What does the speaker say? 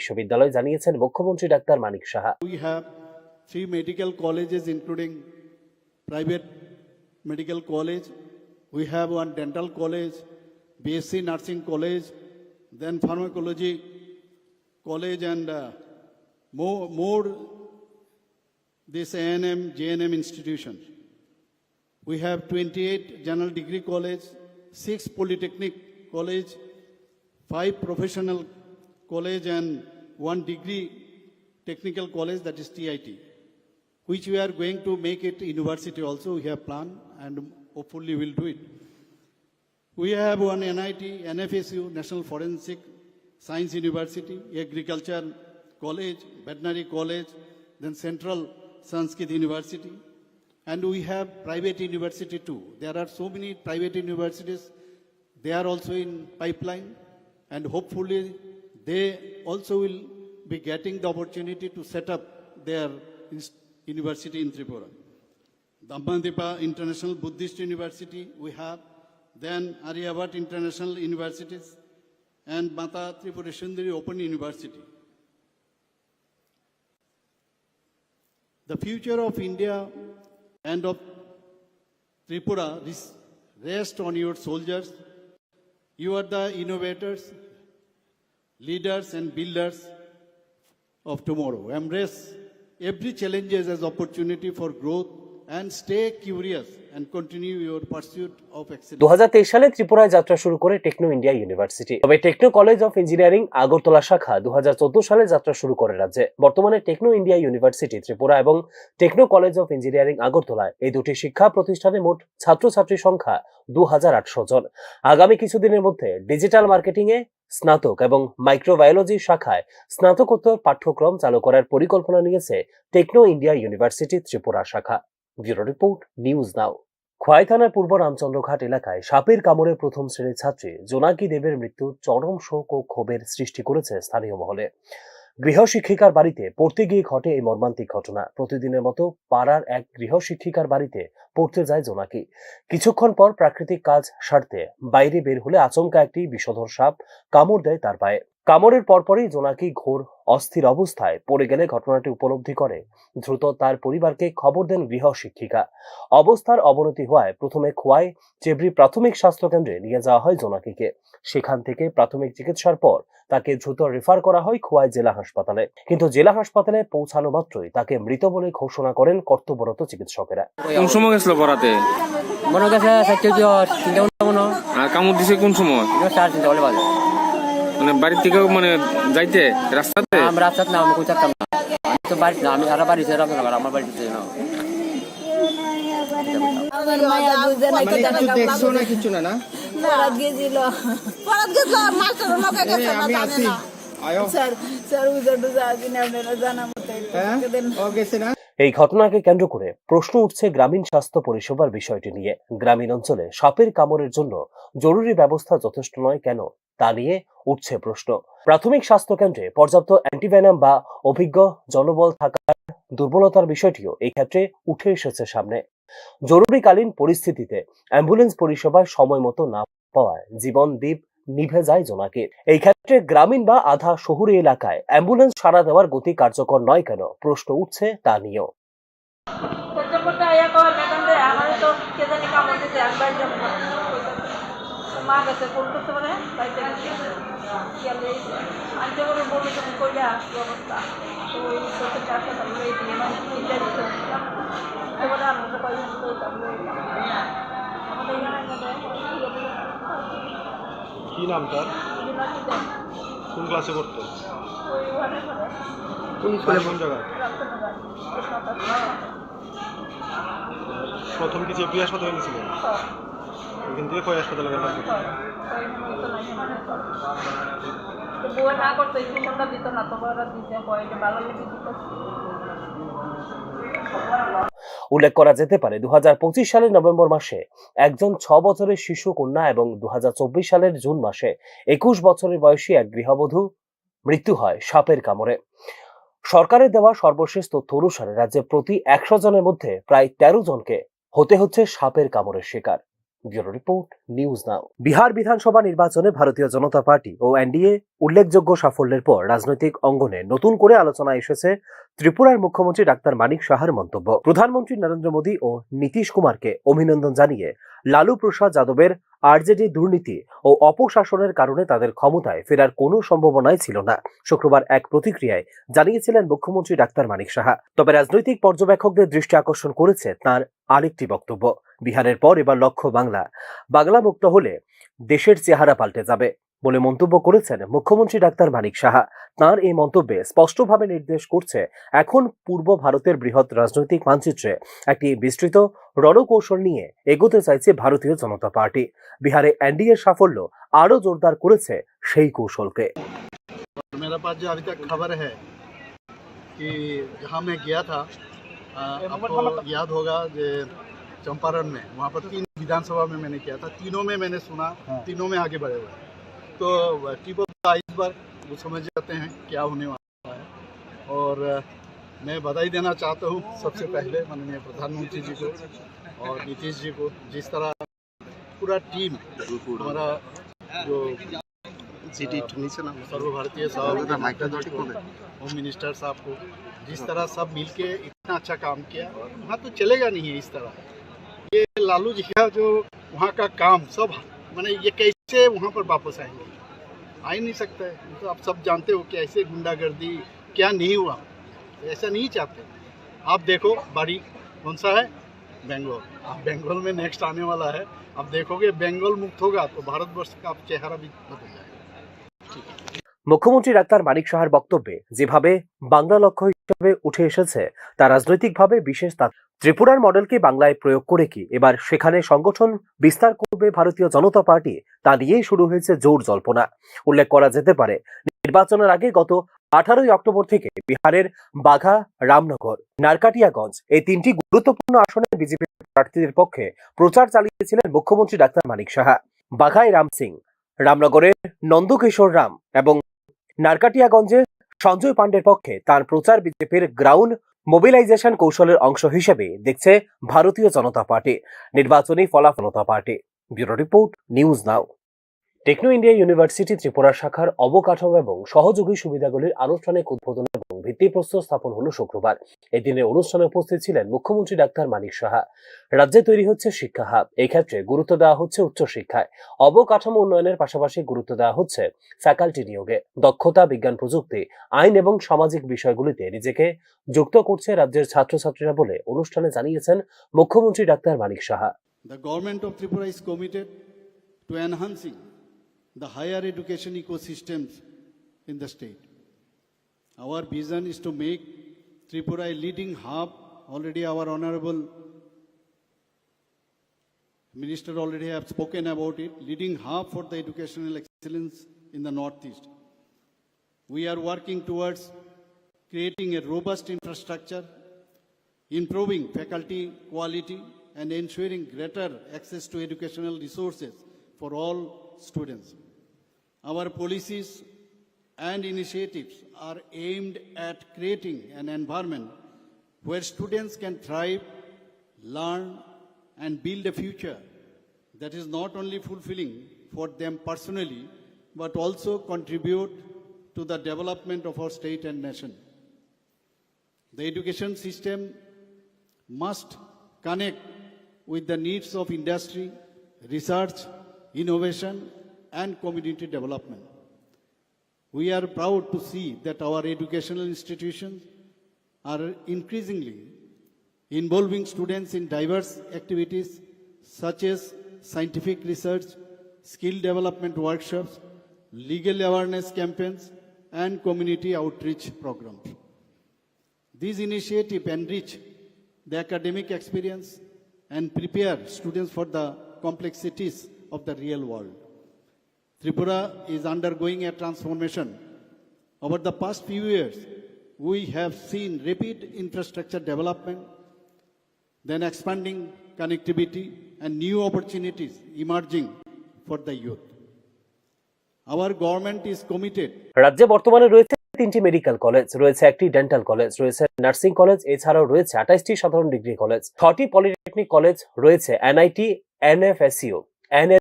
বিশ্ববিদ্যালয়, জানিয়েছেন মুখ্যমন্ত্রী doctor Manik Saha. We have 3 medical colleges including private medical college. We have 1 dental college, BSc nursing college, then pharmacology college, and more this A&M, JNM institutions. We have 28 general degree college, 6 polytechnic college, 5 professional college, and 1 degree technical college, that is TIT, which we are going to make it university also. We have planned and hopefully we'll do it. We have 1 NIT, NFSU, National Forensic Science University, Agriculture College, Veterinary College, then Central Sanskrit University. And we have private university too. There are so many private universities. They are also in pipeline, and hopefully they also will be getting the opportunity to set up their university in Tripura. Dhammandipa International Buddhist University we have, then Aryabhat International Universities, and Mata Tripura Sundari Open University. The future of India and of Tripura rests on your soldiers. You are the innovators, leaders and builders of tomorrow. Embrace every challenge as opportunity for growth and stay curious and continue your pursuit of excellence. 2023 সালে ত্রিপুরায় যাত্রা শুরু করে techno India university. তবে techno college of engineering Agartala শাখা 2014 সালে যাত্রা শুরু করে রাজ্যে। বর্তমানে টেকনো ইন্ডিয়া ইউনিভার্সিটি ত্রিপুরা এবং টেকনো কলেজ অফ ইঞ্জিনিয়ারিং আগরতলায় এই দুটি শিক্ষা প্রতিষ্ঠানে মোট ছাত্রছাত্রীর সংখ্যা 2800 জন। আগামী কিছুদিনের মধ্যে ডিজিটাল মার্কেটিং এ স্নাতক এবং মাইক্রোবায়োলজি শাখায় স্নাতকোত্তর পাঠ্যক্রম চালু করার পরিকল্পনা নিয়েছে টেকনো ইন্ডিয়া ইউনিভার্সিটি ত্রিপুরা শাখা। ব্যুরো রিপোর্ট, নিউজ নাও। খোয়াই থানার পূর্ব রামচন্দ্রঘাট এলাকায় সাপের কামড়ে প্রথম শ্রেণীর ছাত্রী জোনাকি দেবের মৃত্যু চরম শোক ও ক্ষোভের সৃষ্টি করেছে স্থানীয় মহলে। গৃহশিক্ষিকার বাড়িতে পড়তে গিয়ে ঘটে এই মর্মান্তিক ঘটনা। প্রতিদিনের মতো পাড়ার এক গৃহশিক্ষিকার বাড়িতে পড়তে যায় জোনাকি। কিছুক্ষণ পর প্রাকৃতিক কাজ সারতে বাইরে বের হলে আচমকা একটি বিষধর সাপ কামড় দেয় তার পায়ে। কামড়ের পরপরই জোনাকি ঘোর অস্থির অবস্থায় পড়ে গেলে ঘটনাটি উপলব্ধি করে দ্রুত তার পরিবারকে খবর দেন গৃহশিক্ষিকা। অবস্থার অবনতি হওয়ায় প্রথমে খোয়াই চেবড়ি প্রাথমিক স্বাস্থ্য কেন্দ্রে নিয়ে যাওয়া হয় জোনাকিকে। সেখান থেকে প্রাথমিক চিকিৎসার পর তাকে দ্রুত রেফার করা হয় খোয়াই জেলা হাসপাতালে। কিন্তু জেলা হাসপাতালে পৌঁছানো মাত্রই তাকে মৃত বলে ঘোষণা করেন কর্তব্যরত চিকিৎসকেরা। কোন সময় গেছিল পড়াতে? মনে গেছে আর কামড় দিছে কোন সময়? মানে বাড়ি থেকে মানে যাইতে রাস্তাতে? আমি রাস্তাতে না, আমি কোথাও থাকতাম না, আমি তো বাড়িতে না, আমি আর বাড়িতে রামনগর, আমার বাড়িতে না। দেখছো না কিছু না? না পড়াত গেছিল, মাস্টার লোকে গেছে না, জানে না। স্যার উজড় যাওয়ার আপনারা জানা মতে ও গেছে না। এই ঘটনাকে কেন্দ্র করে প্রশ্ন উঠছে গ্রামীণ স্বাস্থ্য পরিষেবার বিষয়টি নিয়ে। গ্রামীণ অঞ্চলে সাপের কামড়ের জন্য জরুরি ব্যবস্থা যথেষ্ট নয় কেন, তা নিয়ে উঠছে প্রশ্ন। প্রাথমিক স্বাস্থ্য কেন্দ্রে পর্যাপ্ত অ্যান্টিভেনাম বা অভিজ্ঞ জনবল থাকার দুর্বলতার বিষয়টিও এই ক্ষেত্রে উঠে এসেছে সামনে। জরুরিকালীন পরিস্থিতিতে অ্যাম্বুলেন্স পরিষেবা সময় মতো না পাওয়ায় জীবন দ্বীপ নিভে যায় জোনাকির। এই ক্ষেত্রে গ্রামীণ বা আধা শহুরে এলাকায় অ্যাম্বুলেন্স সাড়া দেওয়ার গতি কার্যকর নয় কেন, প্রশ্ন উঠছে তা নিয়েও। কি নাম তার? কোন ক্লাসে পড়তো? কোন স্কুলে? কোন জায়গায়? প্রথম কি চেপি হাসপাতালে নিয়েছিলেন? ওইখান থেকে কয় হাসপাতালে গেলেন? উল্লেখ করা যেতে পারে 2025 সালের নভেম্বর মাসে একজন 6 বছরের শিশু কন্যা এবং 2024 সালের জুন মাসে 21 বছরের বয়সী এক গৃহবধূ মৃত্যু হয় সাপের কামড়ে। সরকারের দেওয়া সর্বশেষ তথ্য অনুসারে রাজ্যে প্রতি 100 জনের মধ্যে প্রায় 13 জনকে হতে হচ্ছে সাপের কামড়ের শিকার। ব্যুরো রিপোর্ট, নিউজ নাও। বিহার বিধানসভা নির্বাচনে ভারতীয় জনতা পার্টি ও এনডিএ উল্লেখযোগ্য সাফল্যের পর রাজনৈতিক অঙ্গনে নতুন করে আলোচনা এসেছে ত্রিপুরার মুখ্যমন্ত্রী ডাক্তার মানিক সাহার মন্তব্য। প্রধানমন্ত্রী নরেন্দ্র মোদী ও নীতিশ কুমারকে অভিনন্দন জানিয়ে লালু প্রসাদ যাদবের আরজেডি দুর্নীতি ও অপশাসনের কারণে তাদের ক্ষমতায় ফেরার কোনো সম্ভাবনাই ছিল না শুক্রবার এক প্রতিক্রিয়ায় জানিয়েছিলেন মুখ্যমন্ত্রী ডাক্তার মানিক সাহা। তবে রাজনৈতিক পর্যবেক্ষকদের দৃষ্টি আকর্ষণ করেছে তার আরেকটি বক্তব্য। বিহারের পর এবার লক্ষ্য বাংলা। বাংলা মুক্ত হলে দেশের চেহারা পাল্টে যাবে বলে মন্তব্য করেছেন মুখ্যমন্ত্রী ডাক্তার মানিক সাহা। তাঁর এই মন্তব্যে স্পষ্টভাবে নির্দেশ করছে এখন পূর্ব ভারতের বৃহৎ রাজনৈতিক মানচিত্রে একটি বিস্তৃত রণকৌশল নিয়ে এগোতে চাইছে ভারতীয় জনতা পার্টি। বিহারে এনডিএর সাফল্য আরো জোরদার করেছে সেই কৌশলকে। मेरा पास जो अभी तक खबर है कि जहाँ मैं गया था, आपको याद होगा जो चंपारण में, वहाँ पर 3 विधानसभा में मैंने किया था। तीनों में मैंने सुना, तीनों में आगे बढ़े हुए हैं। तो टिप ऑफ द आइसबर्ग वो समझ जाते हैं क्या होने वाला है। और मैं बधाई देना चाहता हूँ सबसे पहले माननीय प्रधानमंत्री जी को और नीतीश जी को, जिस तरह पूरा टीम हमारा जो सर्वभारतीय साहब, होम मिनिस्टर साहब को, जिस तरह सब मिलके इतना अच्छा काम किया। वहाँ तो चलेगा नहीं है इस तरह। ये लालू जी का जो वहाँ का काम सब माने ये कैसे वहाँ पर वापस आएंगे, आ ही नहीं सकता है। तो आप सब जानते हो कि ऐसे गुंडागर्दी क्या नहीं हुआ, ऐसा नहीं चाहते। आप देखो बाड़ी कौन सा है, बंगाल। अब बंगाल में नेक्स्ट आने वाला है। अब देखोगे बंगाल मुक्त होगा तो भारतवर्ष का चेहरा भी बदल जाएगा। মুখ্যমন্ত্রী ডাক্তার মানিক সাহার বক্তব্যে যেভাবে বাংলা লক্ষ্য হিসেবে উঠে এসেছে তা রাজনৈতিকভাবে বিশেষ ত্রিপুরার মডেলকে বাংলায় প্রয়োগ করে কি এবার সেখানে সংগঠন বিস্তার করবে ভারতীয় জনতা পার্টি, তা নিয়েই শুরু হয়েছে জোর জল্পনা। উল্লেখ করা যেতে পারে নির্বাচনের আগে গত 18 অক্টোবর থেকে বিহারের বাঘা, রামনগর, নারকাটিয়াগঞ্জ এই 3টি গুরুত্বপূর্ণ আসনে বিজেপি প্রার্থীদের পক্ষে প্রচার চালিয়েছিলেন মুখ্যমন্ত্রী ডাক্তার মানিক সাহা। বাঘায় রাম সিং, রামনগরের নন্দকিশোর রাম এবং নারকাটিয়াগঞ্জে সঞ্জয় পান্ডের পক্ষে তার প্রচার বিজেপির গ্রাউন্ড মোবিলাইজেশন কৌশলের অংশ হিসেবে দেখছে ভারতীয় জনতা পার্টি। নির্বাচনী ফলাফল Janata party. Bureau report, news now. Techno India university Tripura শাখার অবকাঠামো এবং সহযোগী সুবিধাগুলির আনুষ্ঠানিক উদ্বোধন এবং ভিত্তিপ্রস্তর স্থাপন হলো শুক্রবার। এই দিনের অনুষ্ঠানে উপস্থিত ছিলেন মুখ্যমন্ত্রী ডাক্তার মানিক সাহা। রাজ্যে তৈরি হচ্ছে শিক্ষা হাব। এই ক্ষেত্রে গুরুত্ব দেওয়া হচ্ছে উচ্চশিক্ষায়। অবকাঠামো উন্নয়নের পাশাপাশি গুরুত্ব দেওয়া হচ্ছে ফ্যাকাল্টি নিয়োগে। দক্ষতা, বিজ্ঞান, প্রযুক্তি, আইন এবং সামাজিক বিষয়গুলিতে নিজেকে যুক্ত করছে রাজ্যের ছাত্রছাত্রীরা বলে অনুষ্ঠানে জানিয়েছেন মুখ্যমন্ত্রী doctor Manik Saha. The government of Tripura is committed to enhancing the higher education ecosystems in the state. Our vision is to make Tripura a leading hub. Already our honorable minister already have spoken about it, leading hub for the educational excellence in the Northeast. We are working towards creating a robust infrastructure, improving faculty quality, and ensuring greater access to educational resources for all students. Our policies and initiatives are aimed at creating an environment where students can thrive, learn, and build a future that is not only fulfilling for them personally, but also contribute to the development of our state and nation. The education system must connect with the needs of industry, research, innovation, and community development. We are proud to see that our educational institutions are increasingly involving students in diverse activities such as scientific research, skill development workshops, legal awareness campaigns, and community outreach programs. These initiatives enrich the academic experience and prepare students for the complexities of the real world. Tripura is undergoing a transformation. Over the past few years, we have seen rapid infrastructure development, then expanding connectivity and new opportunities emerging for the youth. Our government is committed. রাজ্যে বর্তমানে রয়েছে 3টি medical college, রয়েছে একটি dental college, রয়েছে nursing college, এছাড়াও রয়েছে 28টি সাধারণ ডিগ্রি কলেজ, 6টি পলিটেকনিক কলেজ, রয়েছে এনআইটি NFSEO